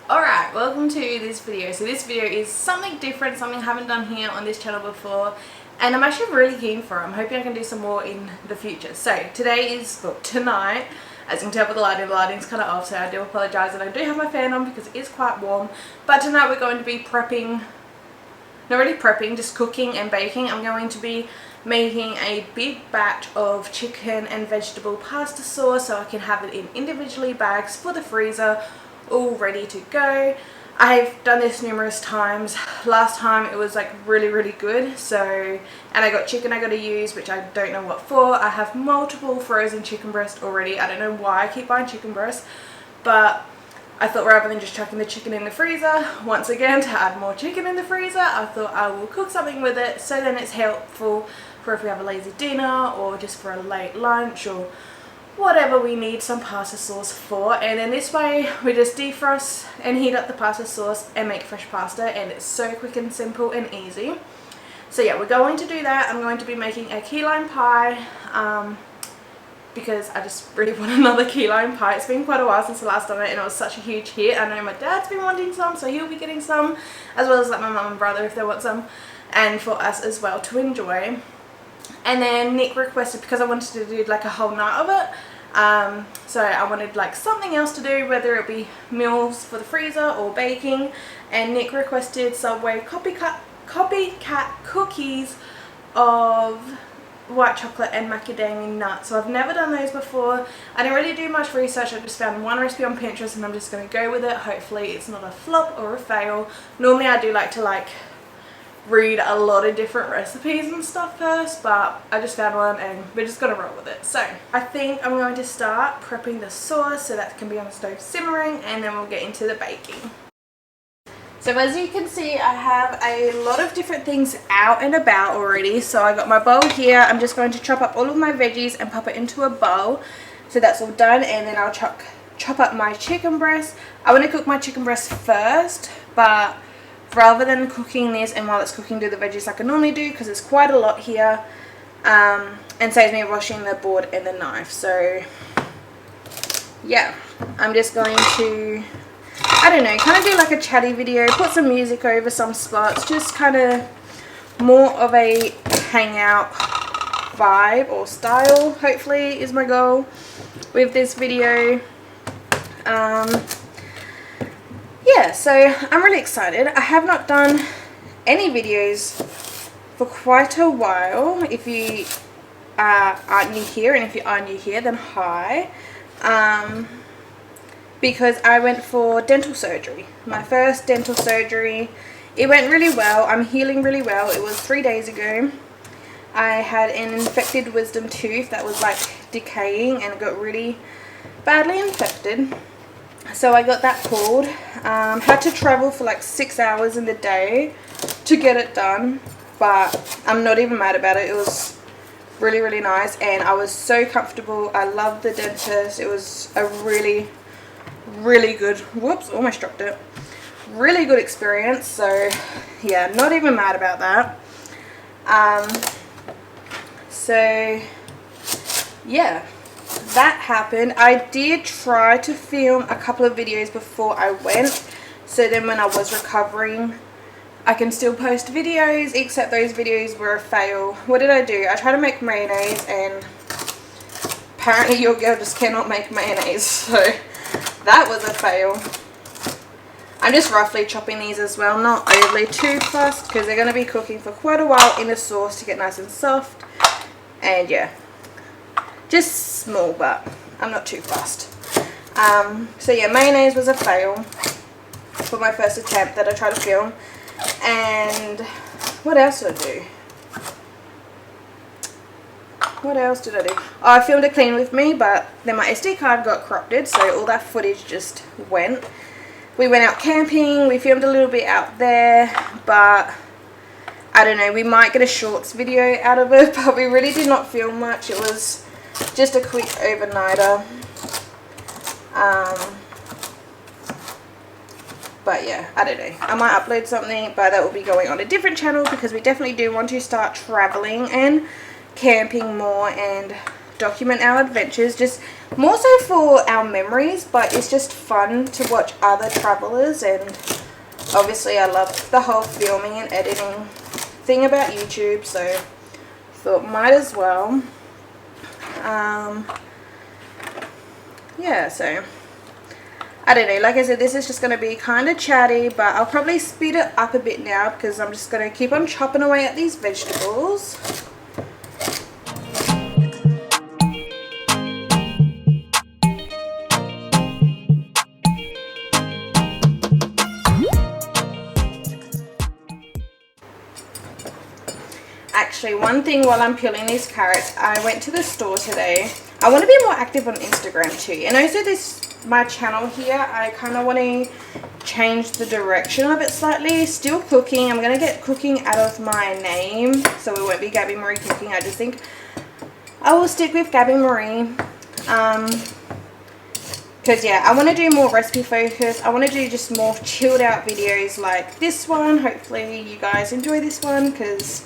Alright, welcome to this video. So this video is something different, something I haven't done here on this channel before, and I'm actually really keen for it. I'm hoping I can do some more in the future. So tonight, as you can tell by the lighting's kind of off, so I do apologise, and I do have my fan on because it is quite warm. But tonight we're going to be prepping, not really prepping, just cooking and baking. I'm going to be making a big batch of chicken and vegetable pasta sauce so I can have it in individually bags for the freezer, all ready to go. I've done this numerous times. Last time it was like really good, so, and I got chicken I got to use, which I don't know what for. I have multiple frozen chicken breasts already. I don't know why I keep buying chicken breasts, but I thought rather than just chucking the chicken in the freezer once again to add more chicken in the freezer, I thought I will cook something with it, so then it's helpful for if we have a lazy dinner or just for a late lunch or whatever we need some pasta sauce for. And then this way we just defrost and heat up the pasta sauce and make fresh pasta, and it's so quick and simple and easy. So yeah, we're going to do that. I'm going to be making a key lime pie because I just really want another key lime pie. It's been quite a while since the last done it, and it was such a huge hit. I know my dad's been wanting some, so he'll be getting some, as well as like my mum and brother if they want some, and for us as well to enjoy. And then Nick requested, because I wanted to do like a whole night of it, so I wanted like something else to do, whether it be meals for the freezer or baking, and Nick requested Subway copycat cookies of white chocolate and macadamia nuts. So I've never done those before. I didn't really do much research. I just found one recipe on Pinterest and I'm just going to go with it. Hopefully it's not a flop or a fail. Normally I do like to read a lot of different recipes and stuff first, but I just found one and we're just gonna roll with it. So I think I'm going to start prepping the sauce so that can be on the stove simmering, and then we'll get into the baking. So as you can see, I have a lot of different things out and about already. So I got my bowl here. I'm just going to chop up all of my veggies and pop it into a bowl. So that's all done, and then I'll chop up my chicken breast. I want to cook my chicken breast first, but rather than cooking this and while it's cooking do the veggies like I normally do, because it's quite a lot here, and saves me washing the board and the knife. So yeah, I'm just going to, I don't know, kind of do like a chatty video, put some music over some spots, just kind of more of a hangout vibe or style, hopefully, is my goal with this video. Yeah, so I'm really excited. I have not done any videos for quite a while. If you aren't new here, and if you are new here, then hi. Because I went for dental surgery. My first dental surgery. It went really well. I'm healing really well. It was 3 days ago. I had an infected wisdom tooth that was like decaying and it got really badly infected. So I got that pulled. Had to travel for like 6 hours in the day to get it done, but I'm not even mad about it. It was really nice, and I was so comfortable. I loved the dentist. It was a really good, whoops, almost dropped it, really good experience. So yeah, not even mad about that. So yeah, that happened. I did try to film a couple of videos before I went, so then when I was recovering I can still post videos, except those videos were a fail. What did I do? I tried to make mayonnaise, and apparently your girl just cannot make mayonnaise, so that was a fail. I'm just roughly chopping these as well, not overly too fussed, because they're going to be cooking for quite a while in the sauce to get nice and soft. And yeah, just small, but I'm not too fussed. So yeah, mayonnaise was a fail for my first attempt that I tried to film. And what else did I do? Oh, I filmed a clean with me, but then my SD card got corrupted, so all that footage just went. We went out camping, we filmed a little bit out there, but I don't know, we might get a shorts video out of it, but we really did not film much. It was just a quick overnighter. But yeah, I don't know, I might upload something, but that will be going on a different channel, because we definitely do want to start traveling and camping more and document our adventures. Just more so for our memories, but it's just fun to watch other travelers. And obviously I love the whole filming and editing thing about YouTube, so thought might as well. Yeah, so I don't know, like I said, this is just going to be kind of chatty, but I'll probably speed it up a bit now because I'm just going to keep on chopping away at these vegetables. Actually, one thing while I'm peeling these carrots, I went to the store today. I want to be more active on Instagram too, and also my channel here, I kind of want to change the direction of it slightly. Still cooking. I'm going to get cooking out of my name, so it won't be Gabby Marie Cooking. I just think I will stick with Gabby Marie, because yeah, I want to do more recipe focus. I want to do just more chilled out videos like this one. Hopefully you guys enjoy this one, because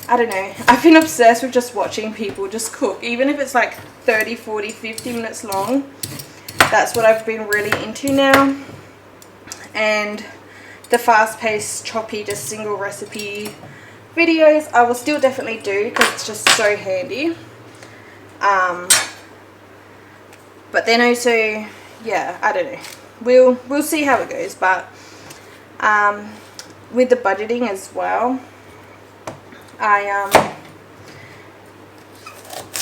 I don't know, I've been obsessed with just watching people just cook, even if it's like 30, 40, 50 minutes long. That's what I've been really into now. And the fast-paced, choppy, just single recipe videos, I will still definitely do because it's just so handy. But then also, yeah, I don't know. We'll see how it goes. But with the budgeting as well, I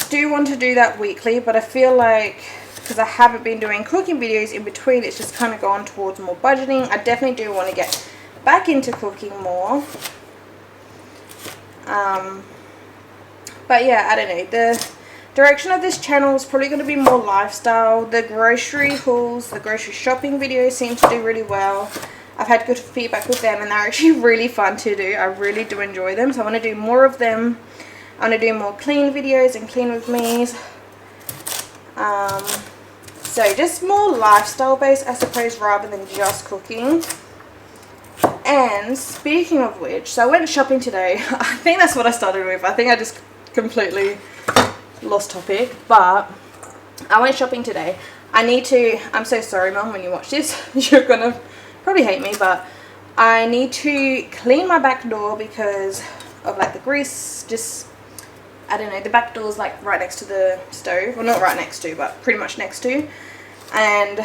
do want to do that weekly, but I feel like because I haven't been doing cooking videos in between, it's just kind of gone towards more budgeting. I definitely do want to get back into cooking more. But yeah, I don't know. The direction of this channel is probably going to be more lifestyle. The grocery hauls, the grocery shopping videos seem to do really well. I've had good feedback with them, and they're actually really fun to do. I really do enjoy them, so I want to do more of them. I want to do more clean videos and clean with me's. So just more lifestyle based, I suppose, rather than just cooking. And speaking of which, so I went shopping today. I think that's what I started with. I think I just completely lost topic, but I went shopping today. I'm so sorry, Mum, when you watch this. You're gonna probably hate me, but I need to clean my back door because of like the grease. Just, I don't know, the back door is like right next to the stove. Well, not right next to, but pretty much next to. And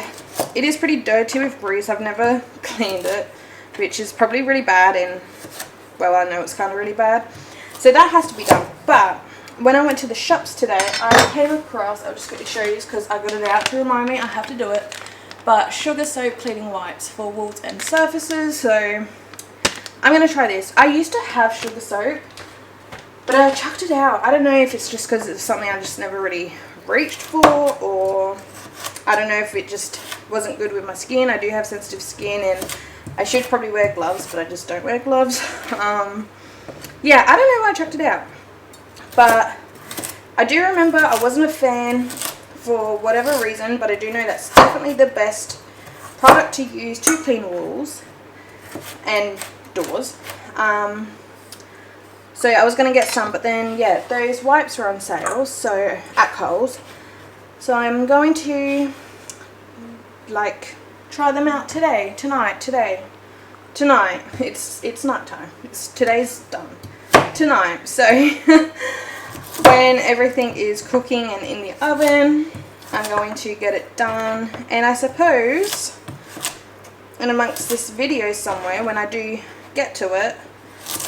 it is pretty dirty with grease. I've never cleaned it, which is probably really bad, and well, I know it's kind of really bad. So that has to be done. But when I went to the shops today, I came across, I'll just quickly show you because I got it out to remind me I have to do it, but sugar soap cleaning wipes for walls and surfaces. So I'm going to try this. I used to have sugar soap, but I chucked it out. I don't know if it's just because it's something I just never really reached for, or I don't know if it just wasn't good with my skin. I do have sensitive skin, and I should probably wear gloves, but I just don't wear gloves. Yeah, I don't know why I chucked it out, but I do remember I wasn't a fan for whatever reason, but I do know that's definitely the best product to use to clean walls and doors. So I was going to get some, but then yeah, those wipes were on sale, so at Coles. So I'm going to like try them out today, tonight. It's night time. Today's done. Tonight. So when everything is cooking and in the oven, I'm going to get it done. And I suppose in amongst this video somewhere, when I do get to it,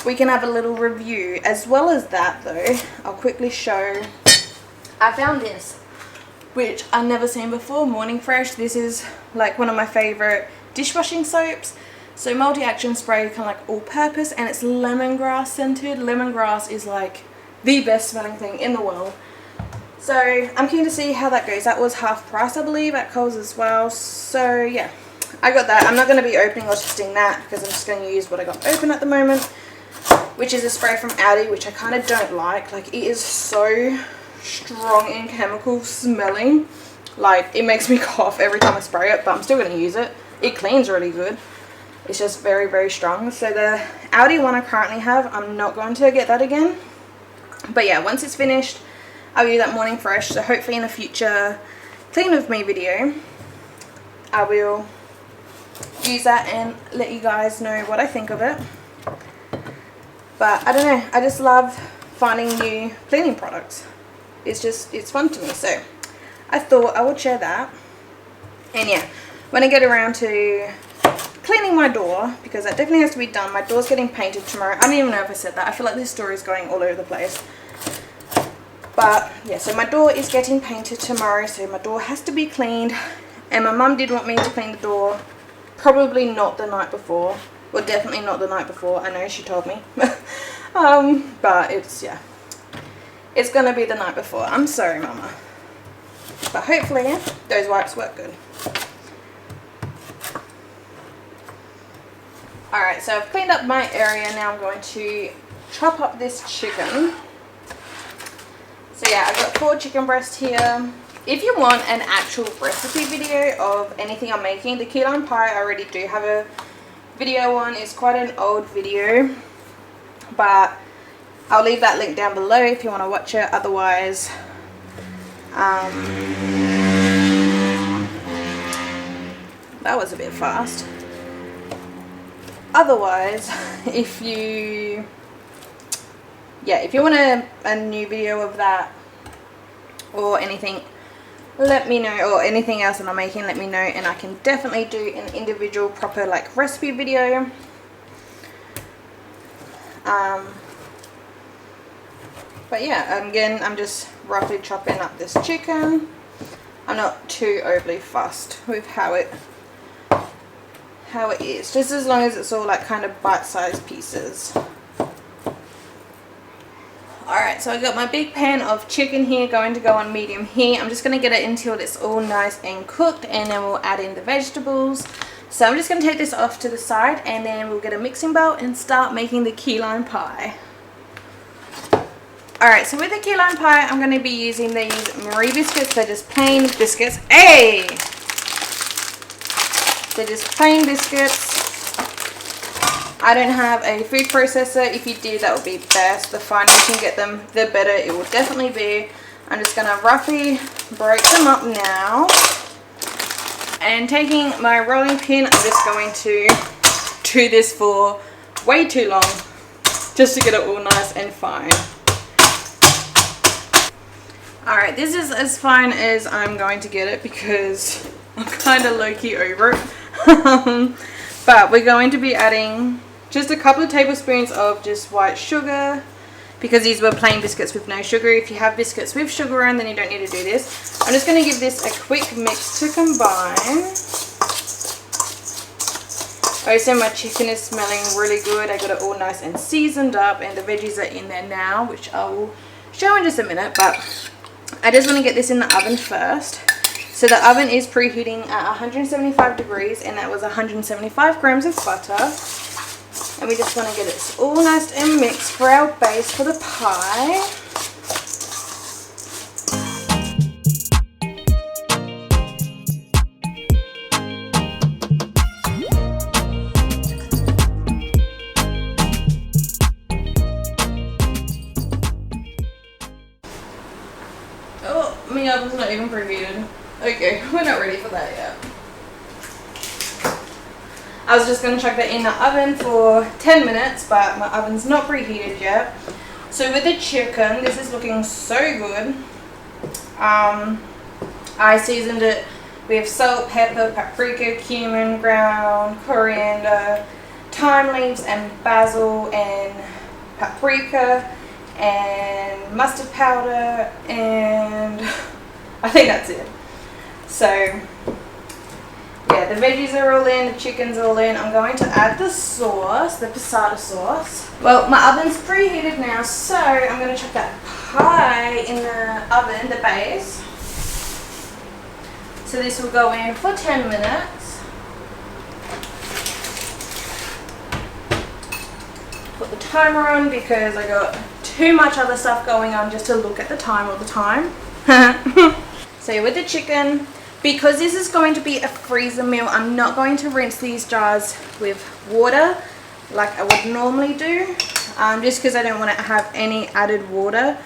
we can have a little review. As well as that though, I'll quickly show. I found this, which I've never seen before, Morning Fresh. This is like one of my favorite dishwashing soaps. So multi-action spray, kind of like all-purpose, and it's lemongrass scented. Lemongrass is like the best smelling thing in the world. So I'm keen to see how that goes. That was half price, I believe, at Coles as well. So yeah, I got that. I'm not going to be opening or testing that because I'm just going to use what I got open at the moment, which is a spray from Aldi, which I kind of don't like. Like, it is so strong and chemical smelling. Like, it makes me cough every time I spray it, but I'm still going to use it. It cleans really good. It's just very, very strong. So the Aldi one I currently have, I'm not going to get that again. But yeah, once it's finished, I'll use that morning fresh. So hopefully in a future clean with me video, I will use that and let you guys know what I think of it. But I don't know, I just love finding new cleaning products. It's fun to me, so I thought I would share that. And yeah, when I get around to cleaning my door, because that definitely has to be done. My door's getting painted tomorrow. I don't even know if I said that. I feel like this story is going all over the place. But yeah, so my door is getting painted tomorrow, so my door has to be cleaned. And my mum did want me to clean the door, probably not the night before. Well, definitely not the night before. I know she told me. But it's, yeah, it's gonna be the night before. I'm sorry, Mama. But hopefully, yeah, those wipes work good. Alright, so I've cleaned up my area. Now I'm going to chop up this chicken. So yeah, I've got 4 chicken breasts here. If you want an actual recipe video of anything I'm making, the key lime pie I already do have a video on. It's quite an old video, but I'll leave that link down below if you want to watch it. Otherwise, that was a bit fast. Otherwise, if you want a new video of that or anything, let me know, or anything else that I'm making, let me know, and I can definitely do an individual proper like recipe video. But yeah, again, I'm just roughly chopping up this chicken. I'm not too overly fussed with how it is, just as long as it's all like kind of bite-sized pieces. Alright, so I got my big pan of chicken here, going to go on medium heat. I'm just going to get it until it's all nice and cooked, and then we'll add in the vegetables. So I'm just going to take this off to the side, and then we'll get a mixing bowl and start making the key lime pie. Alright, so with the key lime pie, I'm going to be using these Marie biscuits. They're just plain biscuits. Hey! They're just plain biscuits. I don't have a food processor. If you do, that would be best. The finer you can get them, the better it will definitely be. I'm just going to roughly break them up now. And taking my rolling pin, I'm just going to do this for way too long, just to get it all nice and fine. Alright, this is as fine as I'm going to get it because I'm kind of low-key over it. But we're going to be adding just a couple of tablespoons of just white sugar, because these were plain biscuits with no sugar. If you have biscuits with sugar on, then you don't need to do this. I'm just going to give this a quick mix to combine. Also, my chicken is smelling really good. I got it all nice and seasoned up, and the veggies are in there now, which I will show in just a minute. But I just want to get this in the oven first. So the oven is preheating at 175 degrees, and that was 175 grams of butter. And we just want to get it all nice and mixed for our base for the pie. Oh, my oven's not even preheated. Okay, we're not ready for that yet. I was just going to chuck that in the oven for 10 minutes, but my oven's not preheated yet. So with the chicken, this is looking so good. I seasoned it with salt, pepper, paprika, cumin, ground coriander, thyme leaves, and basil, and paprika, and mustard powder, and I think that's it. So yeah, the veggies are all in, the chicken's all in. I'm going to add the sauce, the passata sauce. Well, my oven's preheated now, so I'm going to chuck that pie in the oven, the base. So this will go in for 10 minutes. Put the timer on because I got too much other stuff going on just to look at the time all the time. So with the chicken, because this is going to be a freezer meal, I'm not going to rinse these jars with water like I would normally do, just because I don't want to have any added water.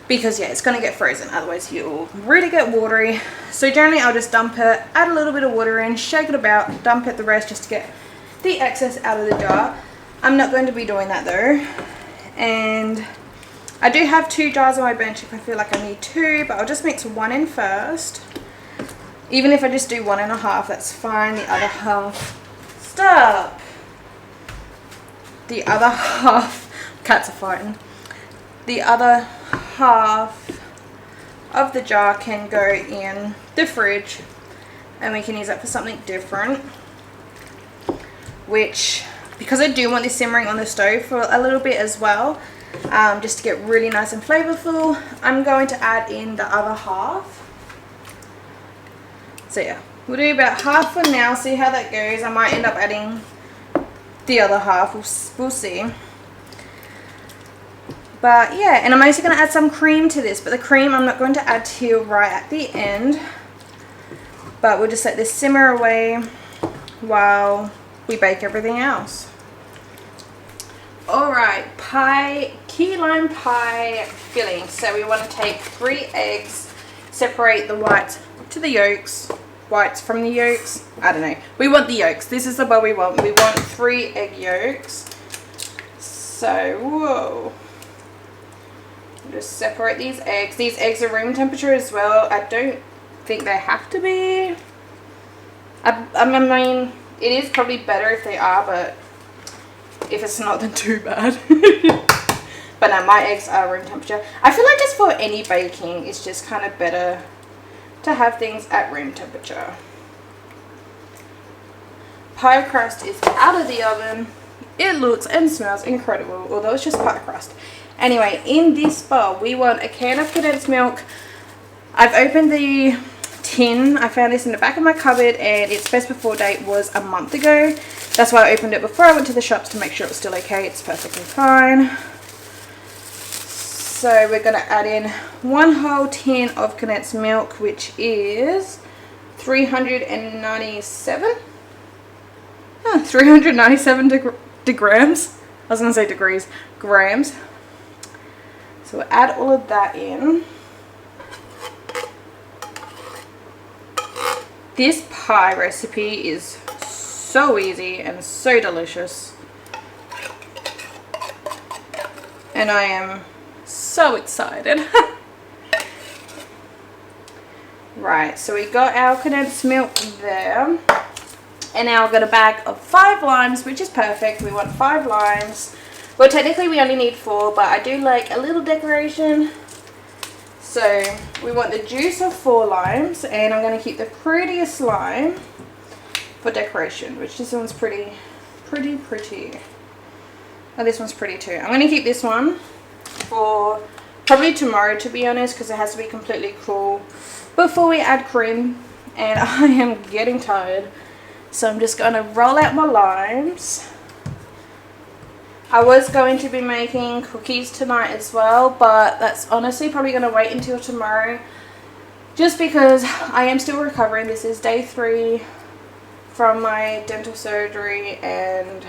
because yeah, it's going to get frozen, otherwise you'll really get watery. So generally I'll just dump it, add a little bit of water in, shake it about, dump it the rest just to get the excess out of the jar. I'm not going to be doing that though. And I do have 2 jars on my bench if I feel like I need 2, but I'll just mix one in first. Even if I just do 1.5, that's fine. The other half, stop! The other half, cats are fighting. The other half of the jar can go in the fridge and we can use that for something different, which, because I do want this simmering on the stove for a little bit as well, just to get really nice and flavorful, I'm going to add in the other half. So yeah, we'll do about half for now, see how that goes. I might end up adding the other half, we'll see. But yeah, and I'm also going to add some cream to this, but the cream I'm not going to add till right at the end. But we'll just let this simmer away while we bake everything else. Alright, key lime pie filling. So we want to take 3 eggs, separate the whites to the yolks, whites from the yolks. I don't know. We want the yolks. This is the bowl we want. We want 3 egg yolks. So, whoa. Just separate these eggs. These eggs are room temperature as well. I don't think they have to be. I mean, it is probably better if they are, but if it's not, then too bad. But no, my eggs are room temperature. I feel like just for any baking, it's just kind of better to have things at room temperature. Pie crust is out of the oven. It looks and smells incredible, although it's just pie crust. Anyway, in this bowl, we want a can of condensed milk. I've opened the tin. I found this in the back of my cupboard and its best before date was a month ago. That's why I opened it before I went to the shops to make sure it was still okay. It's perfectly fine. So we're going to add in 1 whole tin of condensed milk, which is 397? 397 grams. I was going to say degrees. Grams. So we'll add all of that in. This pie recipe is so easy and so delicious. And I am so excited. Right, so we got our condensed milk there. And now I've got a bag of 5 limes, which is perfect. We want 5 limes. Well, technically we only need 4, but I do like a little decoration. So we want the juice of 4 limes, and I'm going to keep the prettiest lime for decoration, which this one's pretty. Oh, this one's pretty too. I'm going to keep this one for probably tomorrow, to be honest, because it has to be completely cool before we add cream, and I am getting tired. So I'm just going to roll out my limes. I was going to be making cookies tonight as well, but that's honestly probably going to wait until tomorrow, just because I am still recovering. This is day 3 from my dental surgery and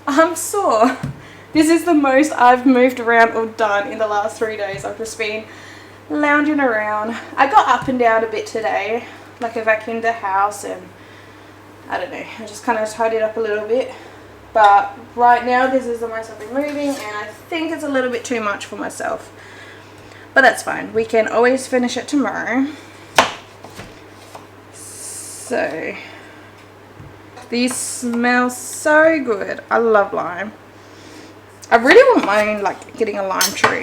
I'm sore. This is the most I've moved around or done in the last 3 days. I've just been lounging around. I got up and down a bit today, like I vacuumed the house and I don't know, I just kind of tidied up a little bit. But right now this is the most I've been moving, and I think it's a little bit too much for myself. But that's fine. We can always finish it tomorrow. So these smell so good. I love lime. I really wouldn't mind like getting a lime tree.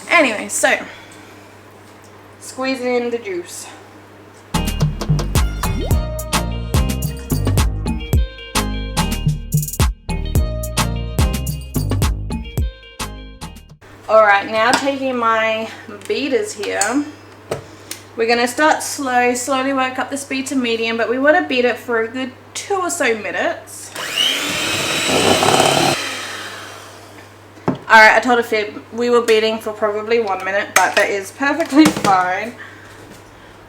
Anyway, so squeezing in the juice. Alright, now taking my beaters here, we're going to start slow, slowly work up the speed to medium, but we want to beat it for a good 2 or so minutes. Alright, I told a fib, we were beating for probably 1 minute, but that is perfectly fine.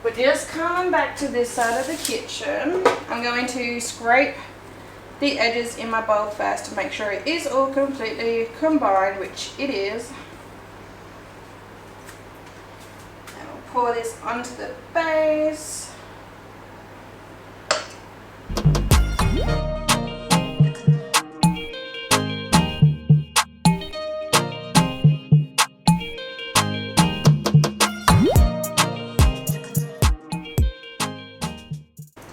We're just coming back to this side of the kitchen. I'm going to scrape the edges in my bowl first to make sure it is all completely combined, which it is. pour this onto the base.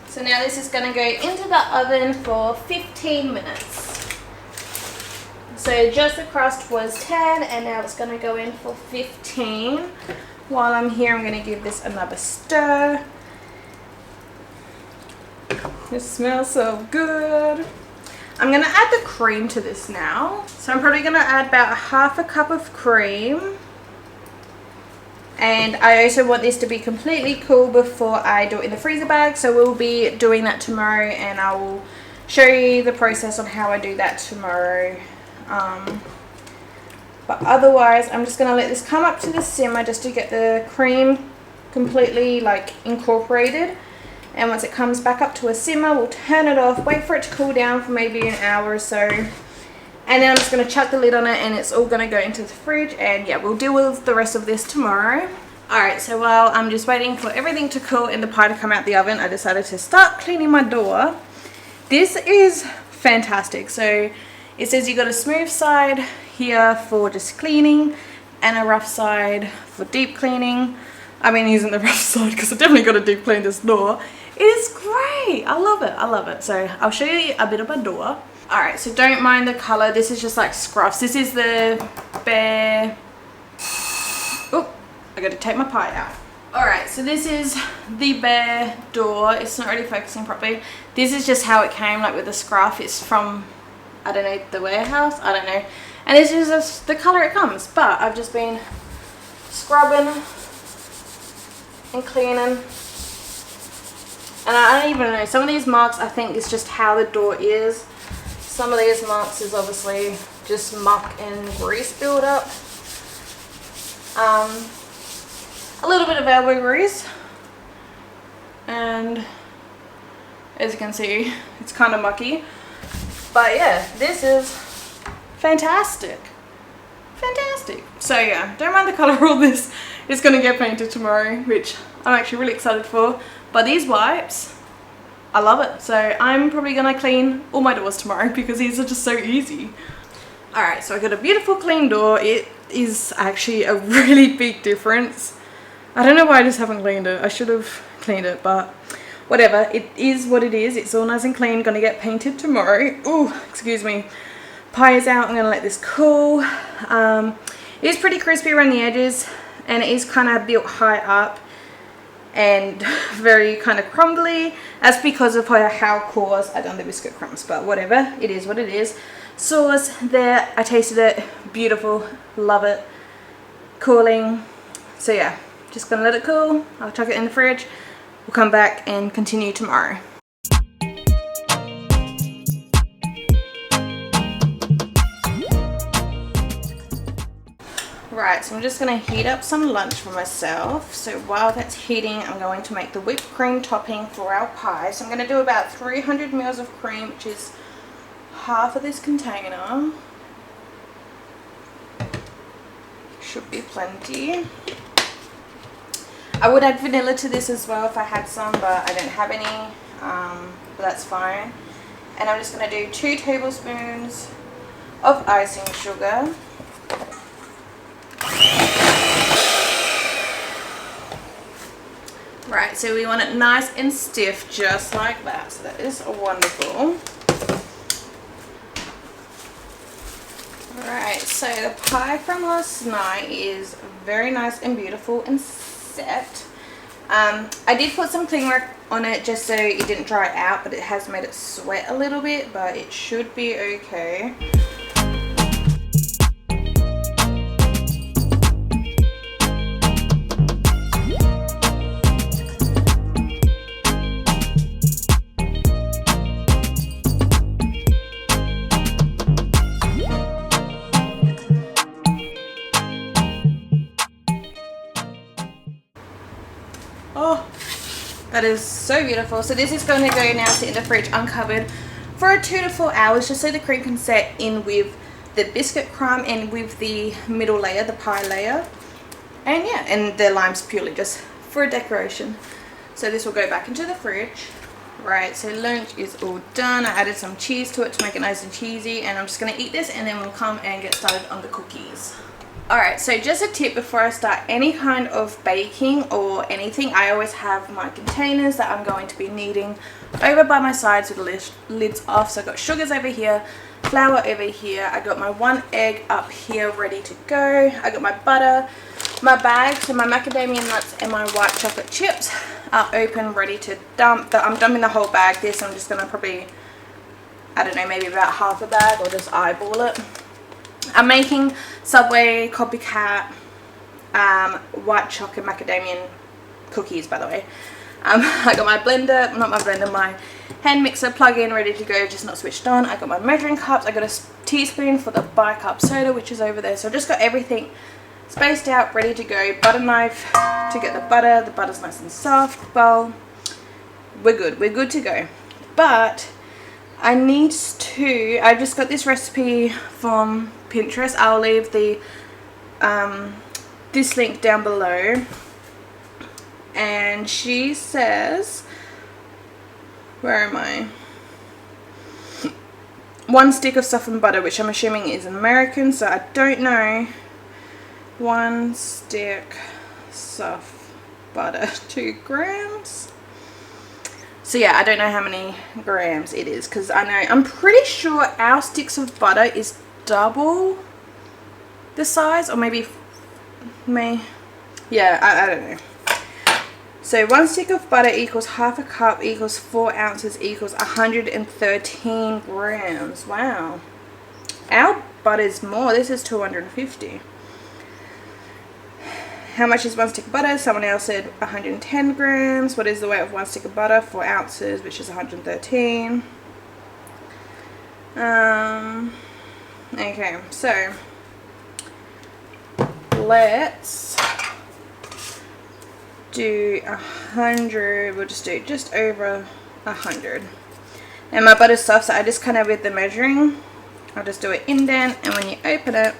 So now this is going to go into the oven for 15 minutes. So just the crust was 10 and now it's going to go in for 15. While I'm here, I'm going to give this another stir. This smells so good. I'm going to add the cream to this now. So I'm probably going to add about half a cup of cream. And I also want this to be completely cool before I do it in the freezer bag. So we'll be doing that tomorrow and I will show you the process on how I do that tomorrow. But otherwise, I'm just going to let this come up to the simmer just to get the cream completely like incorporated. And once it comes back up to a simmer, we'll turn it off, wait for it to cool down for maybe an hour or so. And then I'm just going to chuck the lid on it and it's all going to go into the fridge. And yeah, we'll deal with the rest of this tomorrow. Alright, so while I'm just waiting for everything to cool and the pie to come out the oven, I decided to start cleaning my door. This is fantastic. So it says you got a smooth side here for just cleaning and a rough side for deep cleaning. I've been using the rough side because I definitely got to deep clean this door. It is great. I love it. I love it. So I'll show you a bit of my door. Alright, so don't mind the colour. This is just like scruffs. This is the bare... Oh, I got to take my pie out. Alright, so this is the bare door. It's not really focusing properly. This is just how it came, like with the scruff. It's from, I don't know, the warehouse. I don't know. And this is just the colour it comes. But I've just been scrubbing and cleaning. And I don't even know, some of these marks I think is just how the door is. Some of these marks is obviously just muck and grease build up. A little bit of elbow grease. And as you can see, it's kind of mucky. But yeah, this is fantastic. Fantastic. So yeah, don't mind the colour of all this. It's going to get painted tomorrow, which I'm actually really excited for. But these wipes, I love it. So I'm probably going to clean all my doors tomorrow because these are just so easy. Alright, so I got a beautiful clean door. It is actually a really big difference. I don't know why I just haven't cleaned it. I should have cleaned it, but whatever. It is what it is. It's all nice and clean. Going to get painted tomorrow. Ooh, excuse me. Pie is out. I'm going to let this cool. It is pretty crispy around the edges and it is kind of built high up and very kind of crumbly. That's because of how coarse I done the biscuit crumbs, but whatever, it is what it is. Sauce there, I tasted it, beautiful, love it, cooling. So yeah, just gonna let it cool. I'll chuck it in the fridge. We'll come back and continue tomorrow. Right, so I'm just going to heat up some lunch for myself. So while that's heating, I'm going to make the whipped cream topping for our pie. So I'm going to do about 300 ml of cream, which is half of this container. Should be plenty. I would add vanilla to this as well if I had some, but I don't have any, but that's fine. And I'm just going to do 2 tablespoons of icing sugar. Right, so we want it nice and stiff, just like that. So that is wonderful. Alright, so the pie from last night is very nice and beautiful and set. I did put some cling wrap on it just so it didn't dry out, but it has made it sweat a little bit, but it should be okay. Oh, that is so beautiful. So this is going to go now sit in the fridge uncovered for 2 to 4 hours just so the cream can set in with the biscuit crumb and with the middle layer, the pie layer. And yeah, and the lime's purely just for a decoration. So this will go back into the fridge. Right, so lunch is all done. I added some cheese to it to make it nice and cheesy, and I'm just going to eat this and then we'll come and get started on the cookies. Alright, so just a tip before I start any kind of baking or anything, I always have my containers that I'm going to be needing over by my sides with the lids off. So I've got sugars over here, flour over here, I got my 1 egg up here ready to go, I got my butter, my bag, so my macadamia nuts and my white chocolate chips are open, ready to dump. I'm dumping the whole bag. This I'm just going to probably, I don't know, maybe about half a bag or just eyeball it. I'm making Subway, copycat, white choc and macadamia cookies, by the way. I got my blender, not my blender, my hand mixer plug-in ready to go, just not switched on. I got my measuring cups. I got a teaspoon for the bicarb soda, which is over there. So I've just got everything spaced out, ready to go. Butter knife to get the butter. The butter's nice and soft. Bowl. We're good to go. But I just got this recipe from Pinterest. I'll leave the this link down below, and she says, where am I? 1 stick of softened butter, which I'm assuming is American, so I don't know. 1 stick soft butter, 2 grams. So yeah, I don't know how many grams it is, because I'm pretty sure our sticks of butter is double the size, or maybe yeah, I don't know. So 1 stick of butter equals half a cup equals 4 ounces equals 113 grams. Wow, our butter's more. This is 250. How much is 1 stick of butter? Someone else said 110 grams. What is the weight of 1 stick of butter? 4 ounces, which is 113. Okay, so let's do 100. We'll just do just over 100. And my butter's soft, so I just kind of, with the measuring, I'll just do an indent, and when you open it,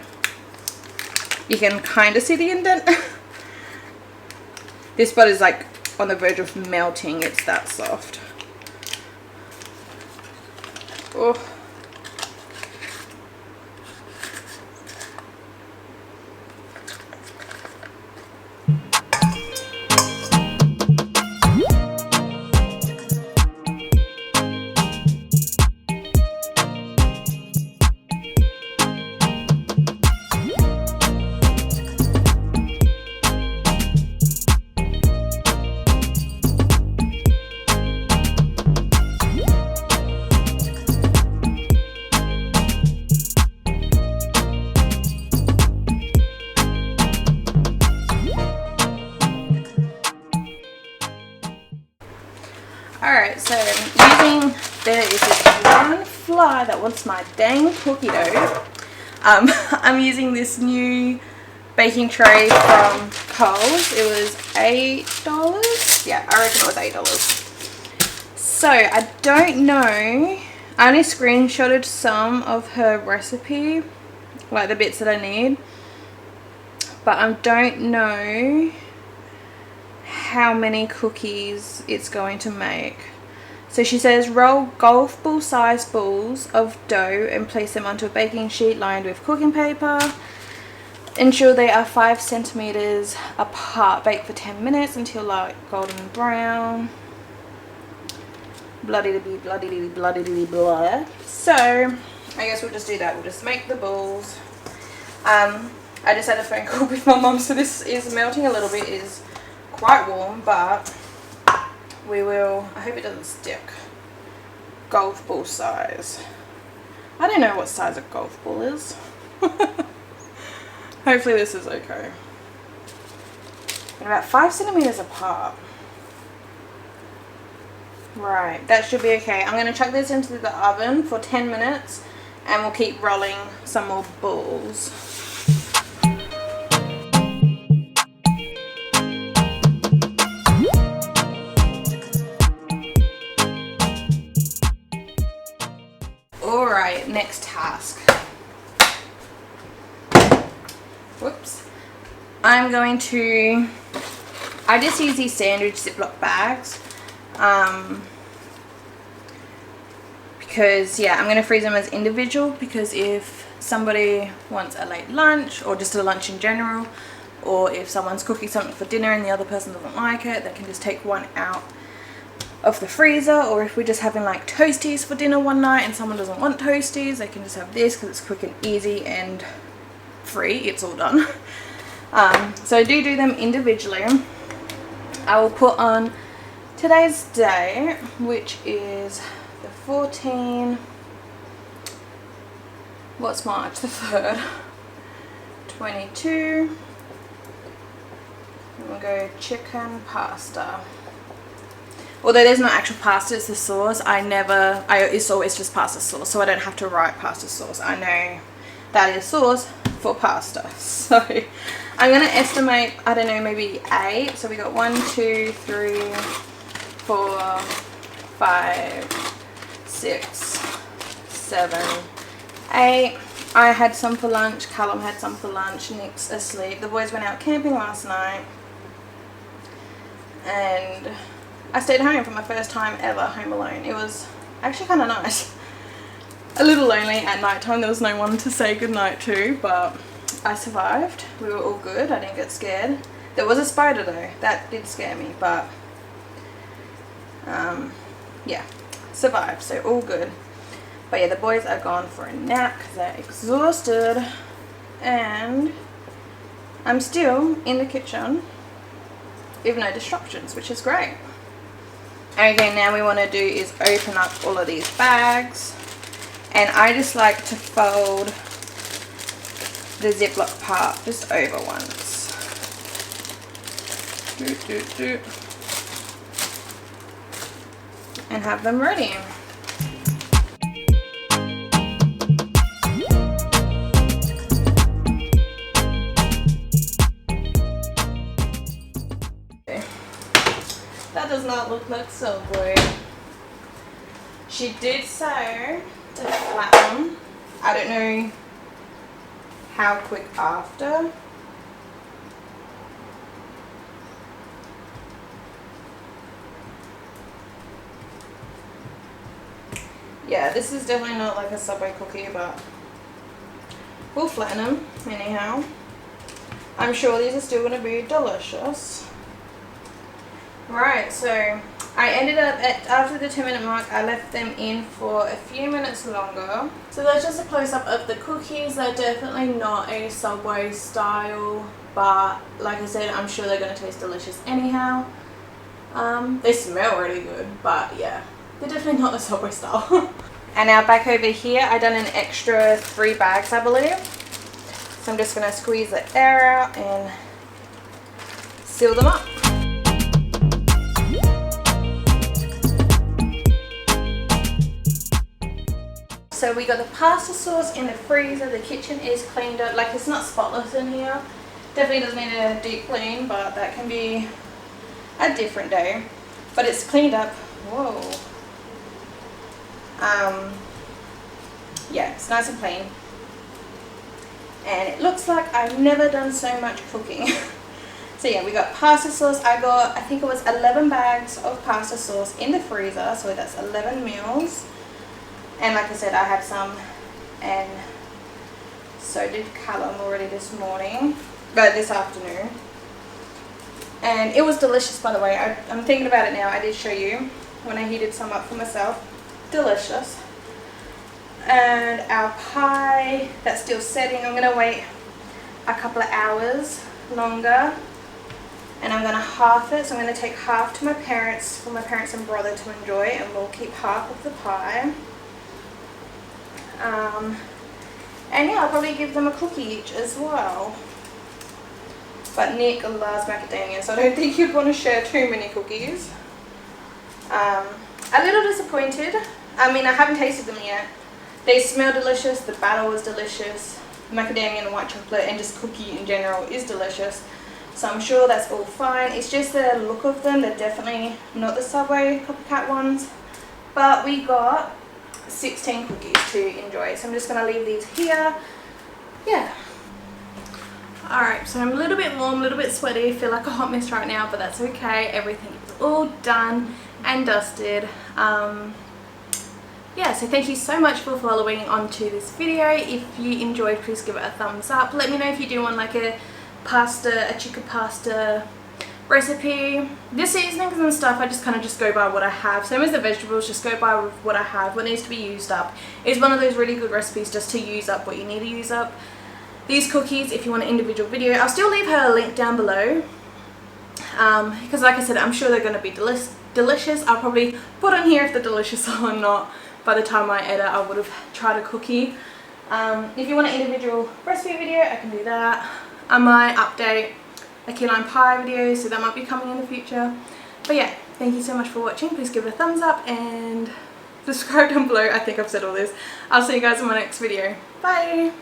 you can kind of see the indent. This butter is like on the verge of melting. It's that soft. Oh. Alright, so there is this one fly that wants my dang cookie dough. I'm using this new baking tray from Coles. It was $8. Yeah, I reckon it was $8. So I don't know. I only screenshotted some of her recipe, like the bits that I need, but I don't know how many cookies it's going to make. So she says roll golf ball size balls of dough and place them onto a baking sheet lined with cooking paper. Ensure they are 5 centimeters apart. Bake for 10 minutes until light golden brown. Blah. So I guess we'll just do that. We'll just make the balls. I just had a phone call with my mum, so this is melting a little bit. It is quite warm, but we will, I hope it doesn't stick. Golf ball size. I don't know what size a golf ball is. Hopefully this is okay. And about 5 centimeters apart. Right, that should be okay. I'm going to chuck this into the oven for 10 minutes and we'll keep rolling some more balls. Alright, next task. Whoops. I'm going to I just use these sandwich Ziploc bags. Because yeah, I'm going to freeze them as individual, because if somebody wants a late lunch or just a lunch in general, or if someone's cooking something for dinner and the other person doesn't like it, they can just take one out of the freezer. Or if we're just having like toasties for dinner one night and someone doesn't want toasties, they can just have this because it's quick and easy and free. It's all done. So I do them individually. I will put on today's date, which is the 14th. What's March the 3rd? 22. And we'll go chicken pasta. Although there's no actual pasta, it's the sauce. It's always just pasta sauce, so I don't have to write pasta sauce. I know that is sauce for pasta. So I'm going to estimate, I don't know, maybe 8. So we got 1, 2, 3, 4, 5, 6, 7, 8. I had some for lunch, Callum had some for lunch, Nick's asleep. The boys went out camping last night. And I stayed home for my first time ever home alone. It was actually kind of nice. A little lonely at night time. There was no one to say goodnight to, but I survived. We were all good. I didn't get scared. There was a spider though. That did scare me, but yeah, survived. So all good. But yeah, the boys are gone for a nap because they're exhausted. And I'm still in the kitchen with no disruptions, which is great. Okay, now we want to do is open up all of these bags. And I just like to fold the Ziploc part just over once. And have them ready. That does not look like Subway. She did say to flatten. I don't know how quick after. Yeah, this is definitely not like a Subway cookie, but we'll flatten them anyhow. I'm sure these are still going to be delicious. Right, so I ended up after the 10-minute mark, I left them in for a few minutes longer. So that's just a close-up of the cookies. They're definitely not a Subway style, but like I said, I'm sure they're going to taste delicious anyhow. They smell really good, but yeah, they're definitely not the Subway style. And now back over here, I done an extra 3 bags, I believe. So I'm just going to squeeze the air out and seal them up. So we got the pasta sauce in the freezer. The kitchen is cleaned up. Like, it's not spotless in here. Definitely doesn't need a deep clean, but that can be a different day. But it's cleaned up. Whoa. Yeah, it's nice and clean. And it looks like I've never done so much cooking. So yeah, we got pasta sauce. I think it was 11 bags of pasta sauce in the freezer. So that's 11 meals. And like I said, I had some, and so did Callum already this morning, but this afternoon. And it was delicious, by the way. I'm thinking about it now. I did show you when I heated some up for myself. Delicious. And our pie, that's still setting. I'm going to wait a couple of hours longer. And I'm going to half it. So I'm going to take half to my parents, for my parents and brother to enjoy. And we'll keep half of the pie. And yeah, I'll probably give them a cookie each as well. But Nick loves macadamia, so I don't think you'd want to share too many cookies. A little disappointed. I mean, I haven't tasted them yet. They smell delicious, the batter was delicious. Macadamia and white chocolate and just cookie in general is delicious. So I'm sure that's all fine. It's just the look of them. They're definitely not the Subway copycat ones. But we got 16 cookies to enjoy, so I'm just going to leave these here. Yeah, Alright, so I'm a little bit warm, a little bit sweaty, I feel like a hot mess right now, but that's okay. Everything is all done and dusted. Yeah, so thank you so much for following onto this video. If you enjoyed, please give it a thumbs up. Let me know if you do want like a chicken pasta recipe. The seasonings and stuff, I just kind of go by what I have. Same as the vegetables, just go by what I have, what needs to be used up. It's one of those really good recipes just to use up what you need to use up. These cookies, if you want an individual video, I'll still leave her a link down below. Because like I said, I'm sure they're going to be delicious. I'll probably put on here if they're delicious or not. By the time I edit, I would have tried a cookie. If you want an individual recipe video, I can do that. I might update a key lime pie video, so that might be coming in the future. But yeah, thank you so much for watching. Please give it a thumbs up and subscribe down below. I think I've said all this. I'll see you guys in my next video. Bye!